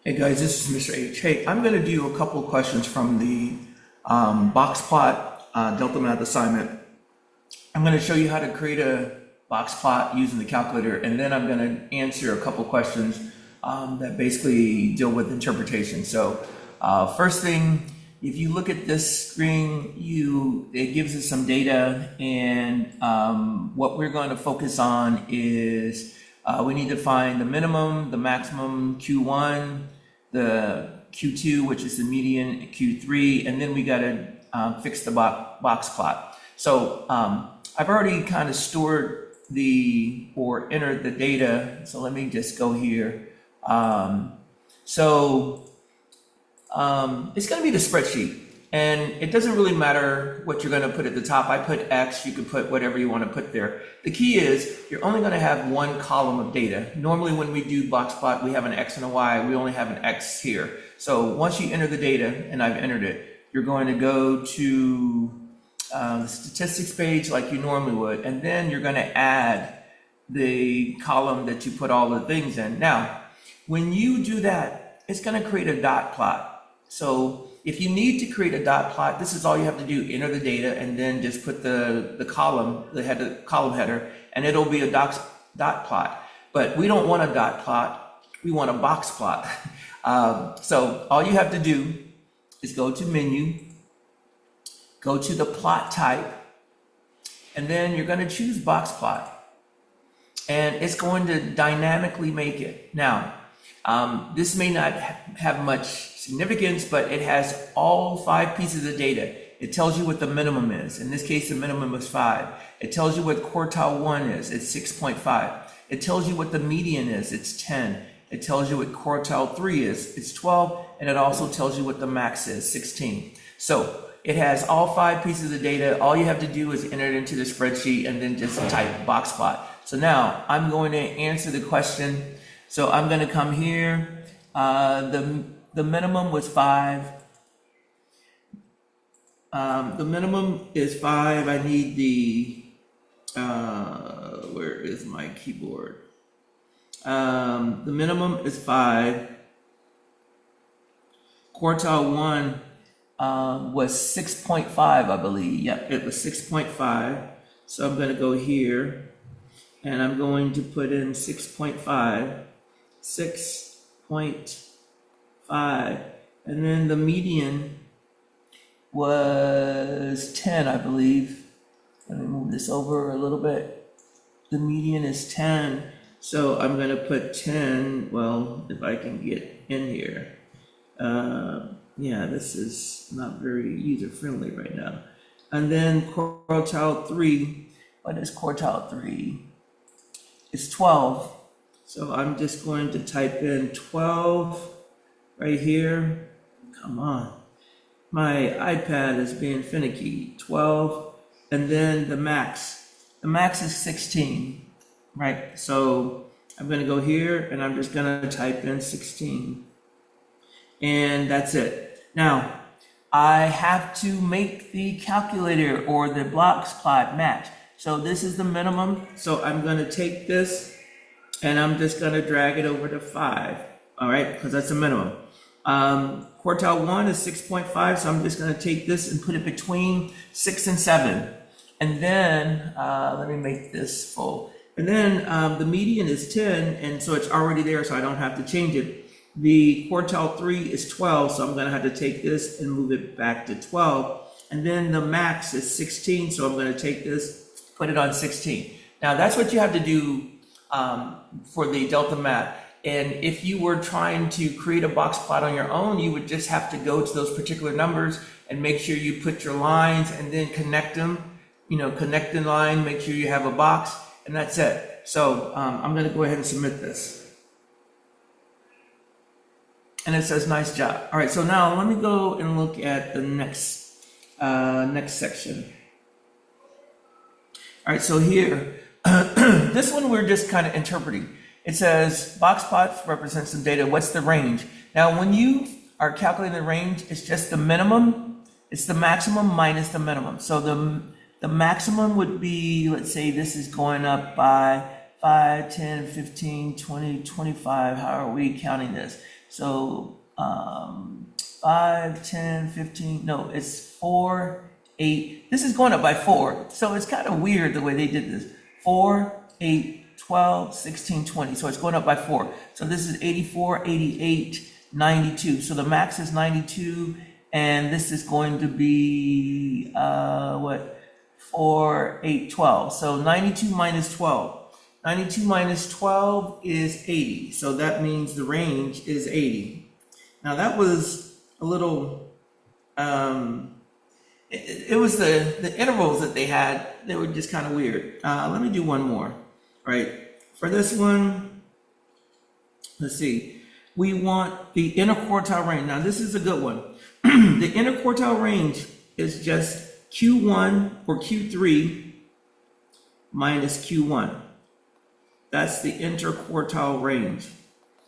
Hey guys, this is Mr. H. Hey, I'm going to do a couple of questions from the box plot delta math assignment. I'm going to show you how to create a box plot using the calculator, and then I'm going to answer a couple of questions that basically deal with interpretation. So first thing, if you look at this screen, it gives us some data, and what we're going to focus on is we need to find the minimum, the maximum, Q1, the Q2, which is the median, Q3, and then we got to fix the box plot. So I've already kind of stored or entered the data. So let me just go here. It's going to be the spreadsheet, and it doesn't really matter what you're going to put at the top. I put X, you can put whatever you want to put there. The key is you're only going to have one column of data. Normally when we do box plot, we have an X and a Y. We only have an X here. So once you enter the data, and I've entered it, you're going to go to the statistics page like you normally would, and then you're going to add the column that you put all the things in. Now, when you do that, it's going to create a dot plot. So if you need to create a dot plot, this is all you have to do: enter the data and then just put the column, column header, and it'll be a dot plot. But we don't want a dot plot, we want a box plot. So all you have to do is go to menu, go to the plot type, and then you're going to choose box plot, and it's going to dynamically make it. Now, this may not have much significance, but it has all 5 pieces of data. It tells you what the minimum is. In this case, the minimum is 5. It tells you what quartile 1 is. It's 6.5. It tells you what the median is. It's 10. It tells you what quartile 3 is. It's 12. And it also tells you what the max is, 16. So it has all 5 pieces of data. All you have to do is enter it into the spreadsheet and then just type box plot. So now I'm going to answer the question. So I'm going to come here. The minimum was 5. The minimum is 5. I need the, where is my keyboard? The minimum is 5. Quartile 1 was 6.5, I believe. Yep, it was 6.5. So I'm going to go here, and I'm going to put in 6.5. 6.5, and then the median was 10, I believe. Let me move this over a little bit. The median is 10, so I'm going to put 10. Well, if I can get in here. Yeah, this is not very user-friendly right now. And then quartile 3, what is quartile 3? It's 12. So I'm just going to type in 12 right here. Come on. My iPad is being finicky. 12. And then the max. The max is 16, right? So I'm going to go here and I'm just going to type in 16. And that's it. Now, I have to make the calculator or the box plot match. So this is the minimum. So I'm going to take this, and I'm just going to drag it over to 5, all right, because that's the minimum. Quartile 1 is 6.5, so I'm just going to take this and put it between 6 and 7. And then, let me make this full. And then the median is 10, and so it's already there, so I don't have to change it. The quartile 3 is 12, so I'm going to have to take this and move it back to 12. And then the max is 16, so I'm going to take this, put it on 16. Now, that's what you have to do for the delta math. And if you were trying to create a box plot on your own, you would just have to go to those particular numbers and make sure you put your lines and then connect them. Connect the line, make sure you have a box, and that's it. So I'm going to go ahead and submit this. And it says nice job. All right, so now let me go and look at the next section. All right, so here, this one we're just kind of interpreting. It says box plots represent some data. What's the range? Now, when you are calculating the range, it's just the minimum. It's the maximum minus the minimum. So the maximum would be, let's say this is going up by 5, 10, 15, 20, 25. How are we counting this? So 5, 10, 15, no, it's 4, 8. This is going up by 4. So it's kind of weird the way they did this. 4, 8, 12, 16, 20. So it's going up by 4. So this is 84, 88, 92. So the max is 92. And this is going to be, 4, 8, 12. So 92 minus 12. 92 minus 12 is 80. So that means the range is 80. Now that was a little, it was the intervals that they had. They were just kind of weird. Let me do one more, right? For this one, let's see. We want the interquartile range. Now this is a good one. The interquartile range is just Q1 or Q3 minus Q1. That's the interquartile range.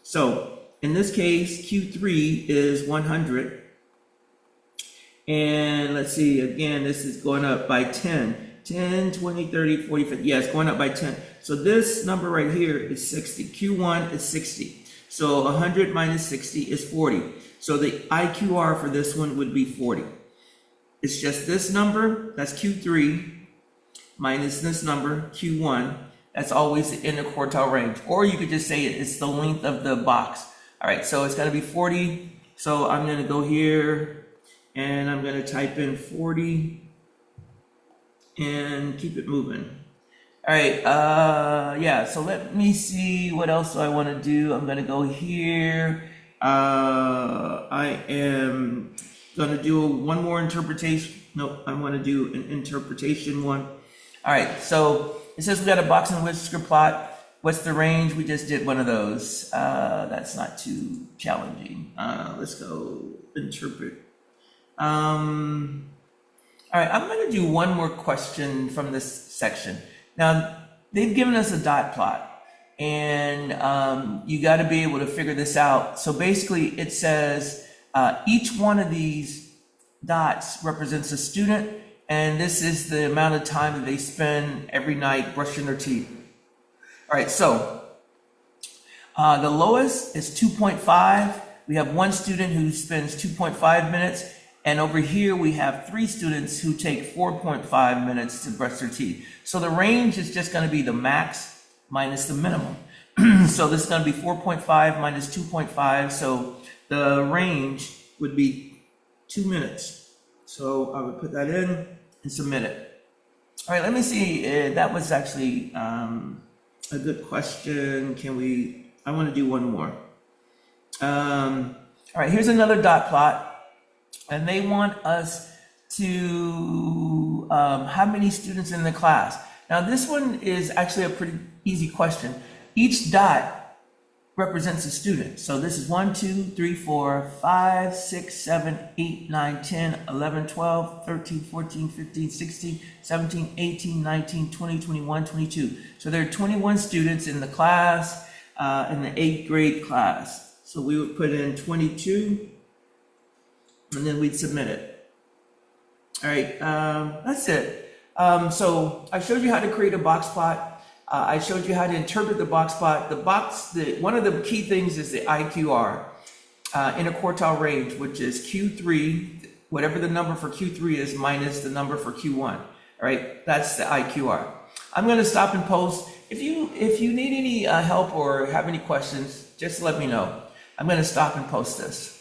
So in this case, Q3 is 100. And let's see, again, this is going up by 10. 10, 20, 30, 40, 50. Yeah, it's going up by 10. So this number right here is 60. Q1 is 60. So 100 minus 60 is 40. So the IQR for this one would be 40. It's just this number, that's Q3, minus this number, Q1. That's always the interquartile range. Or you could just say it's the length of the box. All right, so it's gonna be 40. So I'm gonna go here and I'm gonna type in 40 and keep it moving. All right, yeah, so let me see what else I wanna do. I'm gonna go here. I am gonna do one more interpretation. No, I wanna do an interpretation one. All right, so it says we got a box and whisker plot. What's the range? We just did one of those. That's not too challenging. Let's go interpret. All right, I'm going to do one more question from this section. Now, they've given us a dot plot, and you got to be able to figure this out. So basically, it says each one of these dots represents a student, and this is the amount of time that they spend every night brushing their teeth. All right, so the lowest is 2.5. We have one student who spends 2.5 minutes. And over here, we have 3 students who take 4.5 minutes to brush their teeth. So the range is just going to be the max minus the minimum. So this is going to be 4.5 minus 2.5. So the range would be 2 minutes. So I would put that in and submit it. All right, let me see. That was actually a good question. I want to do one more. All right, here's another dot plot. And they want us to how many students in the class. Now this one is actually a pretty easy question. Each dot represents a student. So this is 1, 2, 3, 4, 5, 6, 7, 8, 9, 10, 11, 12, 13, 14, 15, 16, 17, 18, 19, 20, 21, 22. So there are 21 students in the class, in the 8th grade class. So we would put in 22. And then we'd submit it. All right, that's it. So I showed you how to create a box plot. I showed you how to interpret the box plot. One of the key things is the IQR, interquartile range, which is Q3, whatever the number for Q3 is minus the number for Q1. All right, that's the IQR. I'm going to stop and post. If you need any help or have any questions, just let me know. I'm going to stop and post this.